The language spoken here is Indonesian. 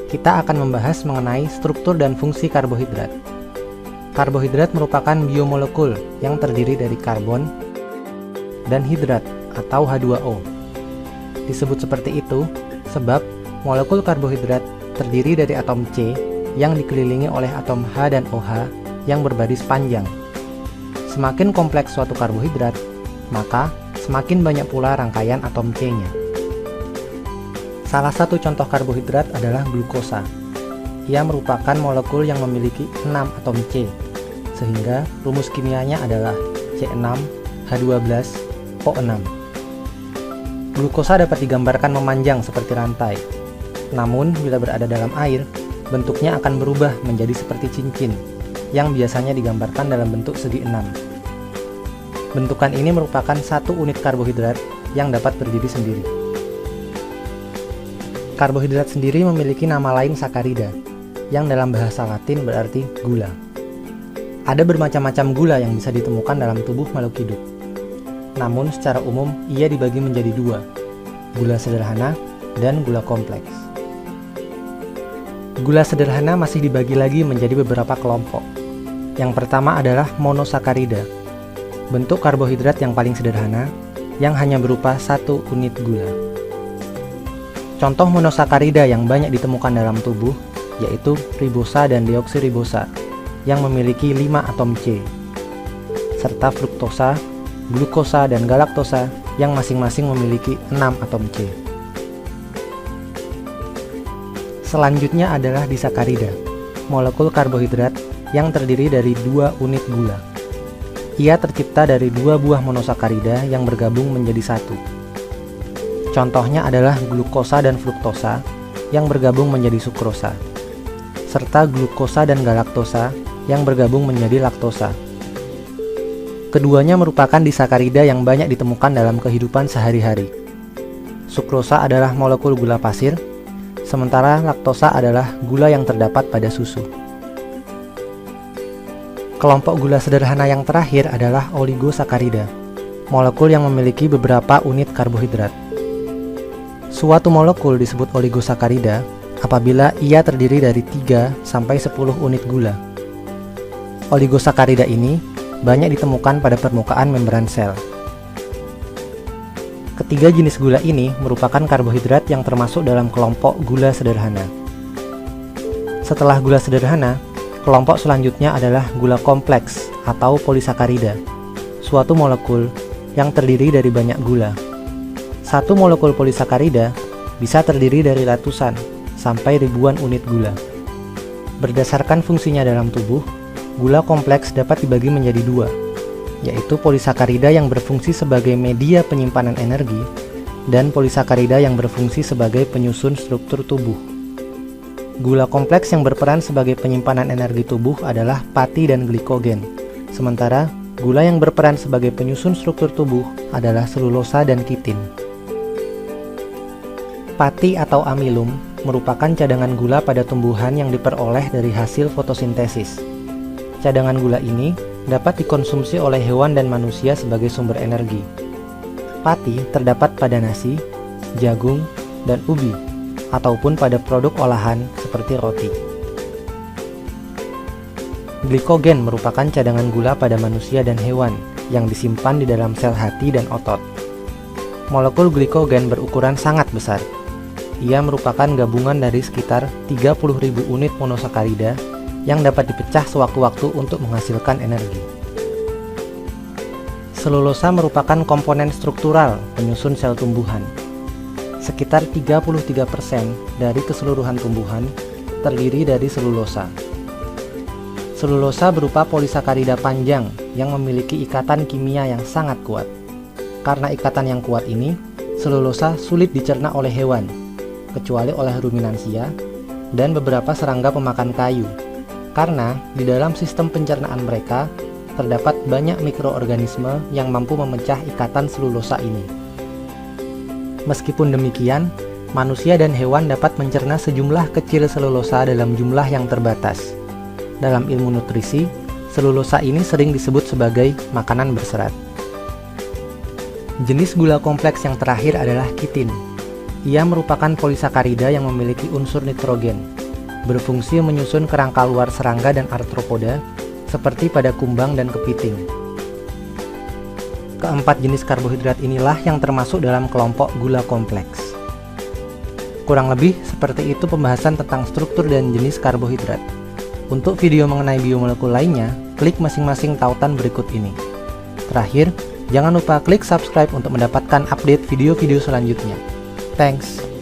kita akan membahas mengenai struktur dan fungsi karbohidrat. Karbohidrat merupakan biomolekul yang terdiri dari karbon dan hidrat atau H2O. Disebut seperti itu sebab molekul karbohidrat terdiri dari atom C yang dikelilingi oleh atom H dan OH yang berbaris panjang. Semakin kompleks suatu karbohidrat, maka semakin banyak pula rangkaian atom C-nya. Salah satu contoh karbohidrat adalah glukosa. Ia merupakan molekul yang memiliki 6 atom C, sehingga rumus kimianya adalah C6H12O6. Glukosa dapat digambarkan memanjang seperti rantai. Namun, bila berada dalam air, bentuknya akan berubah menjadi seperti cincin, yang biasanya digambarkan dalam bentuk segi 6. Bentukan ini merupakan satu unit karbohidrat yang dapat berdiri sendiri. Karbohidrat sendiri memiliki nama lain sakarida, yang dalam bahasa Latin berarti gula. Ada bermacam-macam gula yang bisa ditemukan dalam tubuh makhluk hidup. Namun secara umum ia dibagi menjadi dua, gula sederhana dan gula kompleks. Gula sederhana masih dibagi lagi menjadi beberapa kelompok. Yang pertama adalah monosakarida, bentuk karbohidrat yang paling sederhana, yang hanya berupa satu unit gula. Contoh monosakarida yang banyak ditemukan dalam tubuh yaitu ribosa dan deoksiribosa yang memiliki 5 atom C, serta fruktosa, glukosa, dan galaktosa yang masing-masing memiliki 6 atom C. Selanjutnya adalah disakarida, molekul karbohidrat yang terdiri dari 2 unit gula. Ia tercipta dari 2 buah monosakarida yang bergabung menjadi satu. Contohnya adalah glukosa dan fruktosa yang bergabung menjadi sukrosa, serta glukosa dan galaktosa yang bergabung menjadi laktosa. Keduanya merupakan disakarida yang banyak ditemukan dalam kehidupan sehari-hari. Sukrosa adalah molekul gula pasir, sementara laktosa adalah gula yang terdapat pada susu. Kelompok gula sederhana yang terakhir adalah oligosakarida, molekul yang memiliki beberapa unit karbohidrat. Suatu molekul disebut oligosakarida apabila ia terdiri dari 3 sampai 10 unit gula. Oligosakarida ini banyak ditemukan pada permukaan membran sel. Ketiga jenis gula ini merupakan karbohidrat yang termasuk dalam kelompok gula sederhana. Setelah gula sederhana, kelompok selanjutnya adalah gula kompleks atau polisakarida, suatu molekul yang terdiri dari banyak gula. Satu molekul polisakarida bisa terdiri dari ratusan sampai ribuan unit gula. Berdasarkan fungsinya dalam tubuh, gula kompleks dapat dibagi menjadi 2, yaitu polisakarida yang berfungsi sebagai media penyimpanan energi dan polisakarida yang berfungsi sebagai penyusun struktur tubuh. Gula kompleks yang berperan sebagai penyimpanan energi tubuh adalah pati dan glikogen, sementara gula yang berperan sebagai penyusun struktur tubuh adalah selulosa dan kitin. Pati atau amilum merupakan cadangan gula pada tumbuhan yang diperoleh dari hasil fotosintesis. Cadangan gula ini dapat dikonsumsi oleh hewan dan manusia sebagai sumber energi. Pati terdapat pada nasi, jagung, dan ubi, ataupun pada produk olahan seperti roti. Glikogen merupakan cadangan gula pada manusia dan hewan yang disimpan di dalam sel hati dan otot. Molekul glikogen berukuran sangat besar. Ia merupakan gabungan dari sekitar 30.000 unit monosakarida yang dapat dipecah sewaktu-waktu untuk menghasilkan energi. Selulosa merupakan komponen struktural penyusun sel tumbuhan. Sekitar 33% dari keseluruhan tumbuhan terdiri dari selulosa. Selulosa berupa polisakarida panjang yang memiliki ikatan kimia yang sangat kuat. Karena ikatan yang kuat ini, selulosa sulit dicerna oleh hewan, kecuali oleh ruminansia dan beberapa serangga pemakan kayu, karena di dalam sistem pencernaan mereka terdapat banyak mikroorganisme yang mampu memecah ikatan selulosa ini. Meskipun demikian, manusia dan hewan dapat mencerna sejumlah kecil selulosa dalam jumlah yang terbatas. Dalam ilmu nutrisi, selulosa ini sering disebut sebagai makanan berserat. Jenis gula kompleks yang terakhir adalah kitin. Ia merupakan polisakarida yang memiliki unsur nitrogen, berfungsi menyusun kerangka luar serangga dan arthropoda, seperti pada kumbang dan kepiting. Keempat jenis karbohidrat inilah yang termasuk dalam kelompok gula kompleks. Kurang lebih seperti itu pembahasan tentang struktur dan jenis karbohidrat. Untuk video mengenai biomolekul lainnya, klik masing-masing tautan berikut ini. Terakhir, jangan lupa klik subscribe untuk mendapatkan update video-video selanjutnya. Thanks!